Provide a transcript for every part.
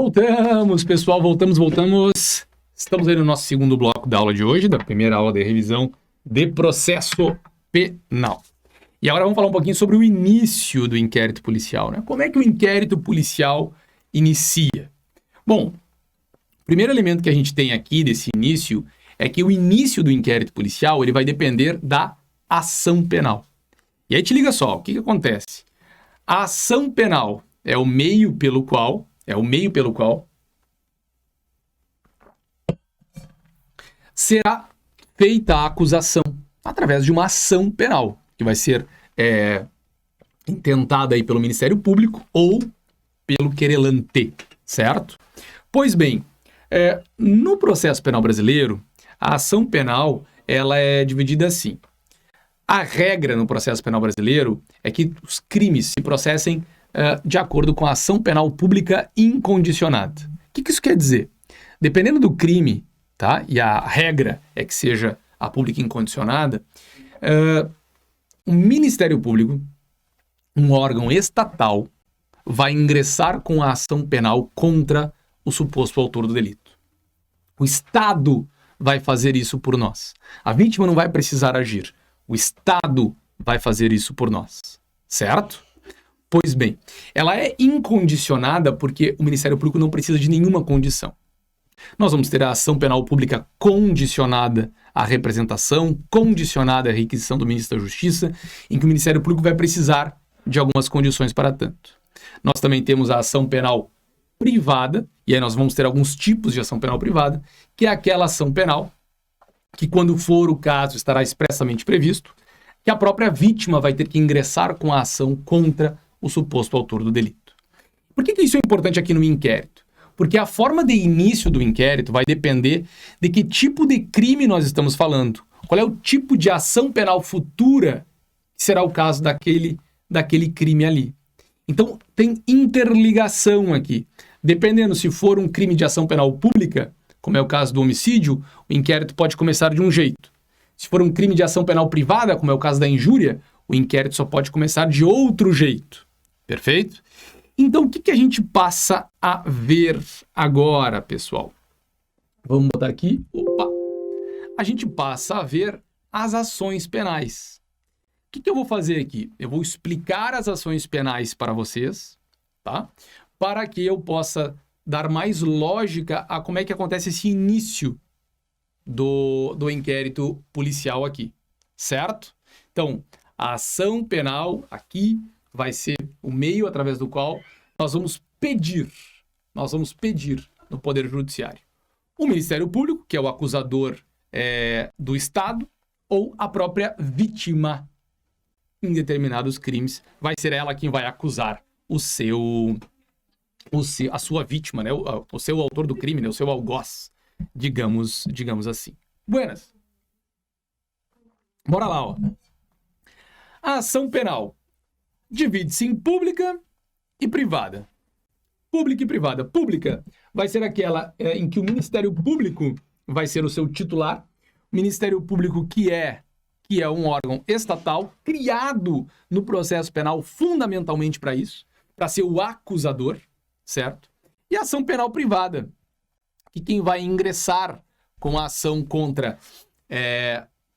Voltamos, pessoal, voltamos. Estamos aí no nosso segundo bloco da aula de hoje, da primeira aula de revisão de processo penal. E agora vamos falar um pouquinho sobre o início do inquérito policial, né? Como é que o inquérito policial inicia? Bom, o primeiro elemento que a gente tem aqui desse início é que o início do inquérito policial ele vai depender da ação penal. E aí te liga só, o que acontece? A ação penal é o meio pelo qual será feita a acusação através de uma ação penal, que vai ser intentada aí pelo Ministério Público ou pelo querelante, certo? Pois bem, no processo penal brasileiro, a ação penal ela é dividida assim. A regra no processo penal brasileiro é que os crimes se processem de acordo com a ação penal pública incondicionada. O que isso quer dizer? Dependendo do crime, tá? E a regra é que seja a pública incondicionada, o Ministério Público, um órgão estatal, vai ingressar com a ação penal contra o suposto autor do delito. O Estado vai fazer isso por nós. A vítima não vai precisar agir. O Estado vai fazer isso por nós, certo? Pois bem, ela é incondicionada porque o Ministério Público não precisa de nenhuma condição. Nós vamos ter a ação penal pública condicionada à representação, condicionada à requisição do Ministro da Justiça, em que o Ministério Público vai precisar de algumas condições para tanto. Nós também temos a ação penal privada, e aí nós vamos ter alguns tipos de ação penal privada, que é aquela ação penal que, quando for o caso, estará expressamente previsto, que a própria vítima vai ter que ingressar com a ação contra o suposto autor do delito. Por que isso é importante aqui no inquérito? Porque a forma de início do inquérito vai depender de que tipo de crime nós estamos falando. Qual é o tipo de ação penal futura que será o caso daquele crime ali. Então, tem interligação aqui. Dependendo se for um crime de ação penal pública, como é o caso do homicídio, o inquérito pode começar de um jeito. Se for um crime de ação penal privada, como é o caso da injúria, o inquérito só pode começar de outro jeito. Perfeito? Então, o que a gente passa a ver agora, pessoal? Vamos botar aqui. Opa! A gente passa a ver as ações penais. O que eu vou fazer aqui? Eu vou explicar as ações penais para vocês, tá? Para que eu possa dar mais lógica a como é que acontece esse início do inquérito policial aqui, certo? Então, a ação penal aqui vai ser o meio através do qual nós vamos pedir no Poder Judiciário. O Ministério Público, que é o acusador do Estado, ou a própria vítima em determinados crimes, vai ser ela quem vai acusar a sua vítima, né? O seu autor do crime, né? O seu algoz, digamos assim. Buenas. Bora lá, ó. A ação penal divide-se em pública e privada. Pública e privada. Pública vai ser aquela em que o Ministério Público vai ser o seu titular. O Ministério Público que é um órgão estatal criado no processo penal fundamentalmente para isso, para ser o acusador, certo? E a ação penal privada, que quem vai ingressar com a ação contra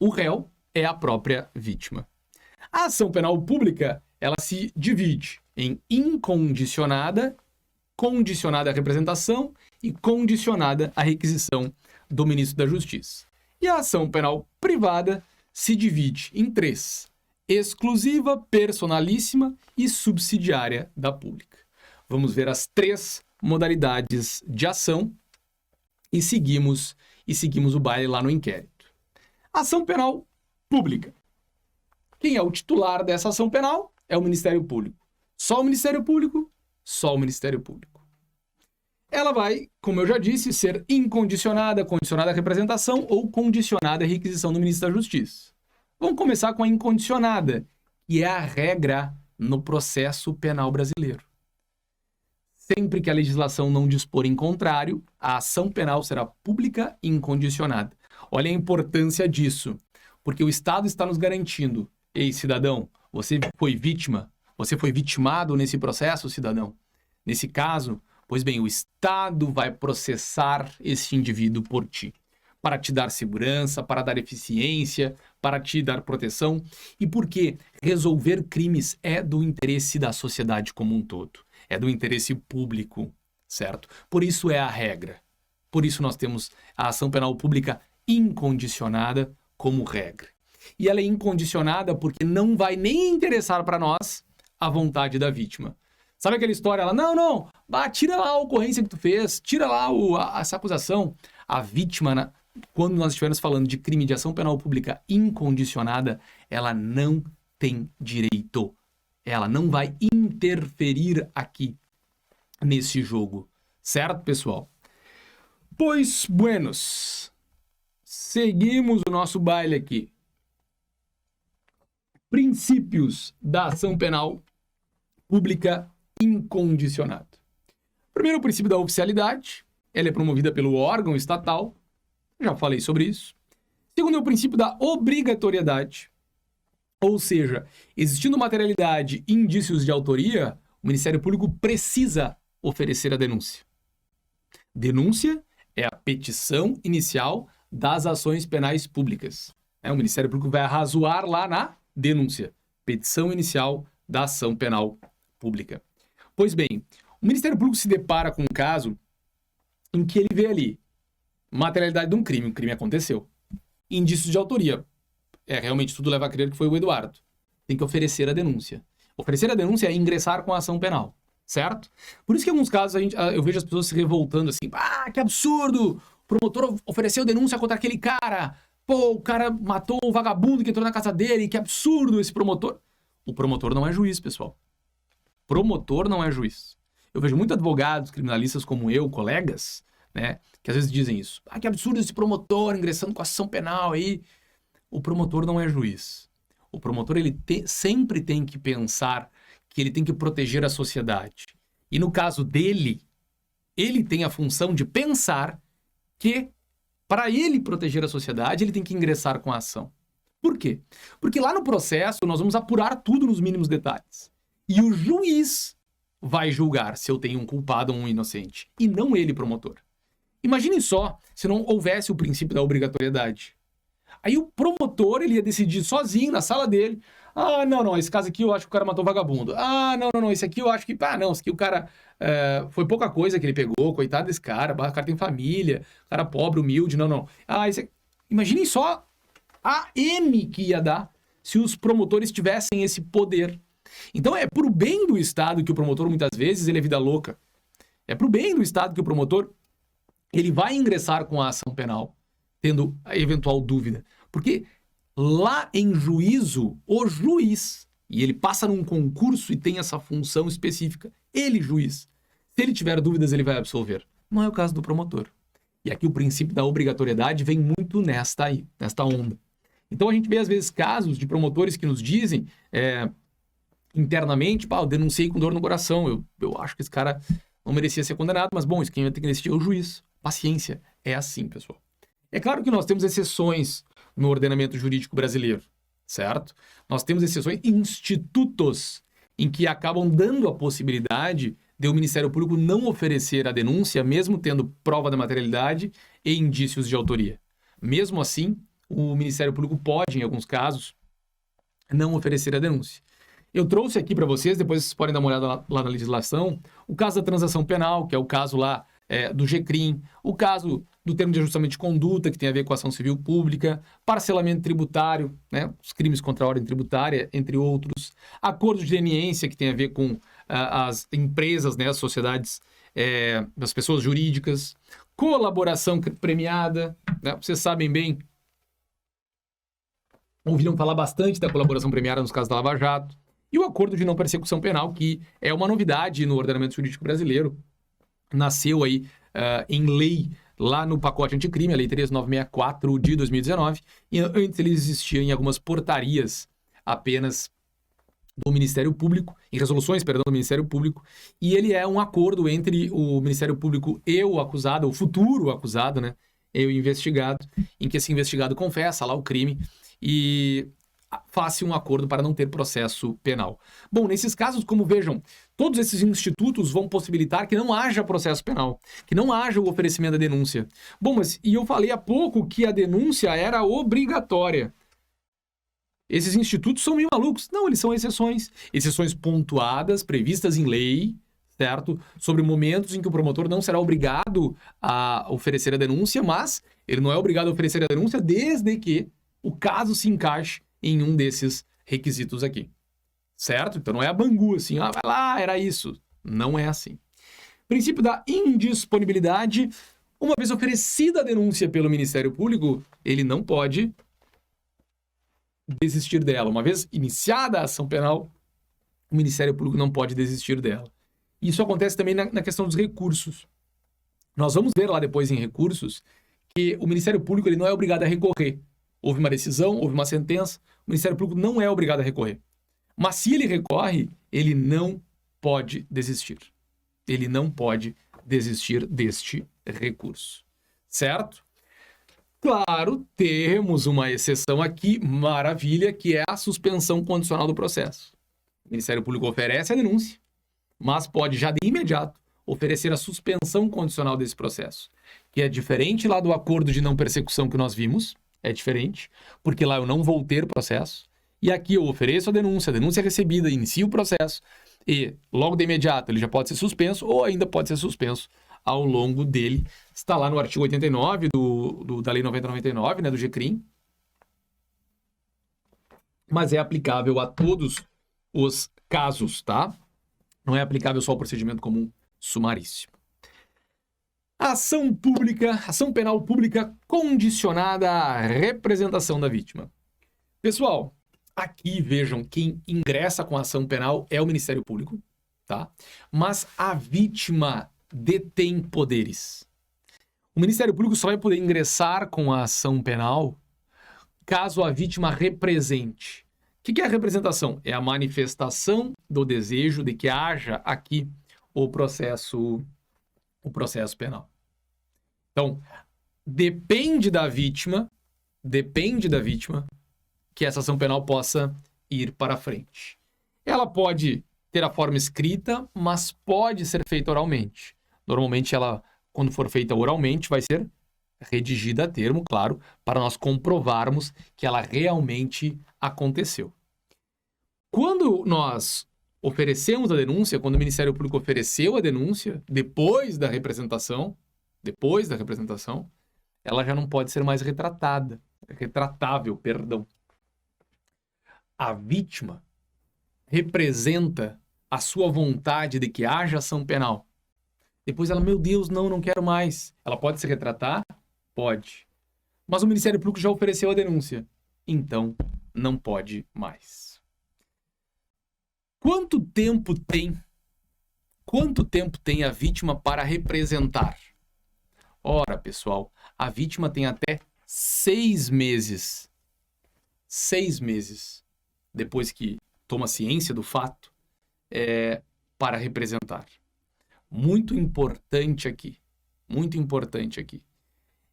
o réu é a própria vítima. A ação penal pública, ela se divide em incondicionada, condicionada à representação e condicionada à requisição do Ministro da Justiça. E a ação penal privada se divide em 3: exclusiva, personalíssima e subsidiária da pública. Vamos ver as 3 modalidades de ação e seguimos o baile lá no inquérito. Ação penal pública. Quem é o titular dessa ação penal? É o Ministério Público. Só o Ministério Público? Só o Ministério Público. Ela vai, como eu já disse, ser incondicionada, condicionada à representação ou condicionada à requisição do Ministro da Justiça. Vamos começar com a incondicionada, que é a regra no processo penal brasileiro. Sempre que a legislação não dispor em contrário, a ação penal será pública e incondicionada. Olha a importância disso, porque o Estado está nos garantindo: ei, cidadão, você foi vítima, você foi vitimado nesse processo, cidadão. Nesse caso, Pois bem, o Estado vai processar esse indivíduo por ti, para te dar segurança, para dar eficiência, para te dar proteção, e porque resolver crimes é do interesse da sociedade como um todo, é do interesse público, certo? Por isso é a regra. Por isso nós temos a ação penal pública incondicionada como regra. E ela é incondicionada porque não vai nem interessar para nós a vontade da vítima. Sabe aquela história? Ela, não, tira lá a ocorrência que tu fez, tira lá essa acusação. A vítima, quando nós estivermos falando de crime de ação penal pública incondicionada, ela não tem direito. Ela não vai interferir aqui nesse jogo. Certo, pessoal? Pois, buenos. Seguimos o nosso baile aqui. Princípios da ação penal pública incondicionada. Primeiro, o princípio da oficialidade. Ela é promovida pelo órgão estatal. Já falei sobre isso. Segundo, é o princípio da obrigatoriedade. Ou seja, existindo materialidade e indícios de autoria, o Ministério Público precisa oferecer a denúncia. Denúncia é a petição inicial das ações penais públicas. O Ministério Público vai arrazoar lá na denúncia. Petição inicial da ação penal pública. Pois bem, o Ministério Público se depara com um caso em que ele vê ali materialidade de um crime. O crime aconteceu. Indícios de autoria. Realmente tudo leva a crer que foi o Eduardo. Tem que oferecer a denúncia. Oferecer a denúncia é ingressar com a ação penal. Certo? Por isso que em alguns casos eu vejo as pessoas se revoltando assim. Que absurdo! O promotor ofereceu denúncia contra aquele cara. Pô, o cara matou o vagabundo que entrou na casa dele. Que absurdo esse promotor. O promotor não é juiz, pessoal. Promotor não é juiz. Eu vejo muitos advogados, criminalistas como eu, colegas, né, que às vezes dizem isso. Que absurdo esse promotor ingressando com ação penal aí. O promotor não é juiz. O promotor sempre tem que pensar que ele tem que proteger a sociedade. E no caso dele, ele tem a função de pensar que, para ele proteger a sociedade, ele tem que ingressar com a ação. Por quê? Porque lá no processo nós vamos apurar tudo nos mínimos detalhes. E o juiz vai julgar se eu tenho um culpado ou um inocente. E não ele, promotor. Imaginem só se não houvesse o princípio da obrigatoriedade. Aí o promotor, ele ia decidir sozinho na sala dele. Não, esse caso aqui eu acho que o cara matou vagabundo. Não, esse aqui eu acho que... esse aqui o cara... foi pouca coisa que ele pegou, coitado desse cara. O cara tem família, cara pobre, humilde, não. Imaginem só a M que ia dar se os promotores tivessem esse poder. Então é pro bem do Estado que o promotor, muitas vezes, ele é vida louca. É pro bem do Estado que o promotor, ele vai ingressar com a ação penal, tendo a eventual dúvida. Porque lá em juízo, o juiz, e ele passa num concurso e tem essa função específica, ele, juiz, se ele tiver dúvidas, ele vai absolver. Não é o caso do promotor. E aqui o princípio da obrigatoriedade vem muito nesta onda. Então a gente vê, às vezes, casos de promotores que nos dizem... internamente, eu denunciei com dor no coração, eu acho que esse cara não merecia ser condenado, mas bom, isso quem vai ter que decidir é o juiz. Paciência, é assim, pessoal. É claro que nós temos exceções no ordenamento jurídico brasileiro, certo? Nós temos exceções, institutos, em que acabam dando a possibilidade de o Ministério Público não oferecer a denúncia, mesmo tendo prova da materialidade e indícios de autoria. Mesmo assim, o Ministério Público pode, em alguns casos, não oferecer a denúncia. Eu trouxe aqui para vocês, depois vocês podem dar uma olhada lá na legislação, o caso da transação penal, que é o caso lá do GCRIM, o caso do termo de ajustamento de conduta, que tem a ver com a ação civil pública, parcelamento tributário, né, os crimes contra a ordem tributária, entre outros, acordo de leniência, que tem a ver com as empresas, né, as sociedades, as pessoas jurídicas, colaboração premiada, né, vocês sabem bem, ouviram falar bastante da colaboração premiada nos casos da Lava Jato, e o acordo de não persecução penal, que é uma novidade no ordenamento jurídico brasileiro, nasceu aí em lei lá no pacote anticrime, a Lei 3964 de 2019, e antes ele existia em algumas portarias apenas do Ministério Público, em resoluções, perdão, do Ministério Público, e ele é um acordo entre o Ministério Público e o acusado, o futuro acusado, né, e o investigado, em que esse investigado confessa lá o crime, e faça um acordo para não ter processo penal. Bom, nesses casos, como vejam, todos esses institutos vão possibilitar que não haja processo penal, que não haja o oferecimento da denúncia. Bom, mas e eu falei há pouco que a denúncia era obrigatória. Esses institutos são meio malucos. Não, eles são exceções. Exceções pontuadas, previstas em lei, certo? Sobre momentos em que o promotor não será obrigado a oferecer a denúncia, mas ele não é obrigado a oferecer a denúncia desde que o caso se encaixe em um desses requisitos aqui, certo? Então não é a Bangu assim, vai lá, era isso. Não é assim. Princípio da indisponibilidade. Uma vez oferecida a denúncia pelo Ministério Público, ele não pode desistir dela. Uma vez iniciada a ação penal, o Ministério Público não pode desistir dela. Isso acontece também na questão dos recursos. Nós vamos ver lá depois em recursos que o Ministério Público ele não é obrigado a recorrer. Houve uma decisão, houve uma sentença, o Ministério Público não é obrigado a recorrer. Mas se ele recorre, ele não pode desistir. Ele não pode desistir deste recurso. Certo? Claro, temos uma exceção aqui, maravilha, que é a suspensão condicional do processo. O Ministério Público oferece a denúncia, mas pode já de imediato oferecer a suspensão condicional desse processo, que é diferente lá do acordo de não persecução que nós vimos, é diferente, porque lá eu não vou ter processo, e aqui eu ofereço a denúncia é recebida, inicio o processo, e logo de imediato ele já pode ser suspenso, ou ainda pode ser suspenso ao longo dele. Está lá no artigo 89 da Lei 9099, né, do GCRIM, mas é aplicável a todos os casos, tá? Não é aplicável só ao procedimento comum sumaríssimo. Ação pública, ação penal pública condicionada à representação da vítima. Pessoal, aqui vejam, quem ingressa com a ação penal é o Ministério Público, tá? Mas a vítima detém poderes. O Ministério Público só vai poder ingressar com a ação penal caso a vítima represente. O que é a representação? É a manifestação do desejo de que haja aqui o processo penal. Então, depende da vítima que essa ação penal possa ir para frente. Ela pode ter a forma escrita, mas pode ser feita oralmente. Normalmente, ela, quando for feita oralmente, vai ser redigida a termo, claro, para nós comprovarmos que ela realmente aconteceu. Quando nós oferecemos a denúncia, quando o Ministério Público ofereceu a denúncia, depois da representação, ela já não pode ser mais retratável, perdão. A vítima representa a sua vontade de que haja ação penal. Depois ela, meu Deus, não quero mais. Ela pode se retratar? Pode. Mas o Ministério Público já ofereceu a denúncia. Então, não pode mais. Quanto tempo tem a vítima para representar? Ora, pessoal, a vítima tem até 6 meses. 6 meses depois que toma ciência do fato para representar. Muito importante aqui.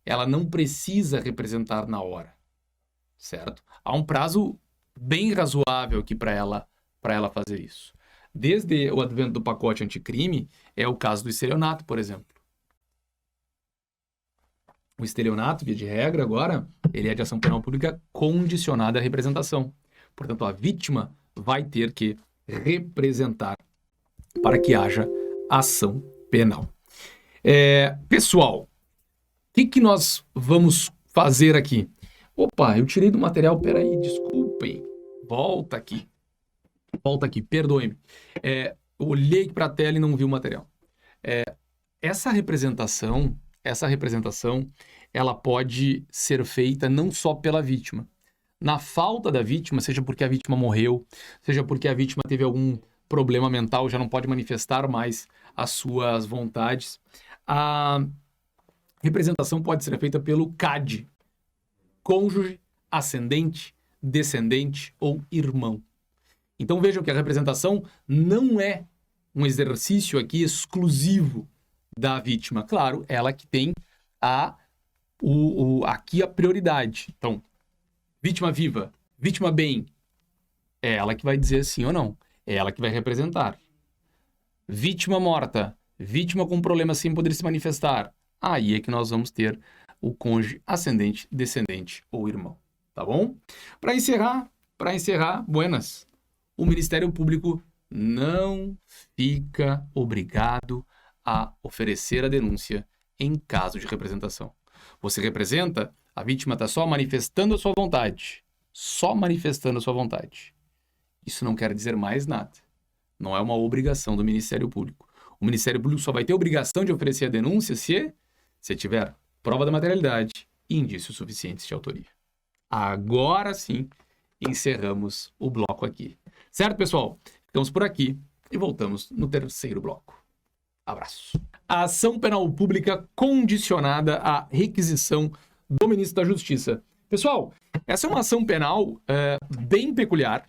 Ela não precisa representar na hora, certo? Há um prazo bem razoável aqui para ela fazer isso. Desde o advento do pacote anticrime, é o caso do estelionato, por exemplo. O estelionato, via de regra, agora, ele é de ação penal pública condicionada à representação. Portanto, a vítima vai ter que representar para que haja ação penal. Pessoal, o que nós vamos fazer aqui? Opa, eu tirei do material, peraí, desculpem. Volta aqui, perdoe-me. Eu olhei para a tela e não vi o material. Essa representação, ela pode ser feita não só pela vítima. Na falta da vítima, seja porque a vítima morreu, seja porque a vítima teve algum problema mental, já não pode manifestar mais as suas vontades, a representação pode ser feita pelo CAD, cônjuge, ascendente, descendente ou irmão. Então vejam que a representação não é um exercício aqui exclusivo da vítima. Claro, ela que tem aqui a prioridade. Então, vítima viva, Vítima bem, é ela que vai dizer sim ou não. É ela que vai representar. Vítima morta, vítima com problema sem poder se manifestar. Aí é que nós vamos ter o cônjuge ascendente, descendente ou irmão. Tá bom? Para encerrar, buenas. O Ministério Público não fica obrigado a oferecer a denúncia em caso de representação. Você representa, a vítima está só manifestando a sua vontade. Só manifestando a sua vontade. Isso não quer dizer mais nada. Não é uma obrigação do Ministério Público. O Ministério Público só vai ter obrigação de oferecer a denúncia se tiver prova da materialidade e indícios suficientes de autoria. Agora sim, encerramos o bloco aqui. Certo, pessoal? Ficamos por aqui e voltamos no terceiro bloco. Abraço. A ação penal pública condicionada à requisição do ministro da Justiça. Pessoal, essa é uma ação penal bem peculiar,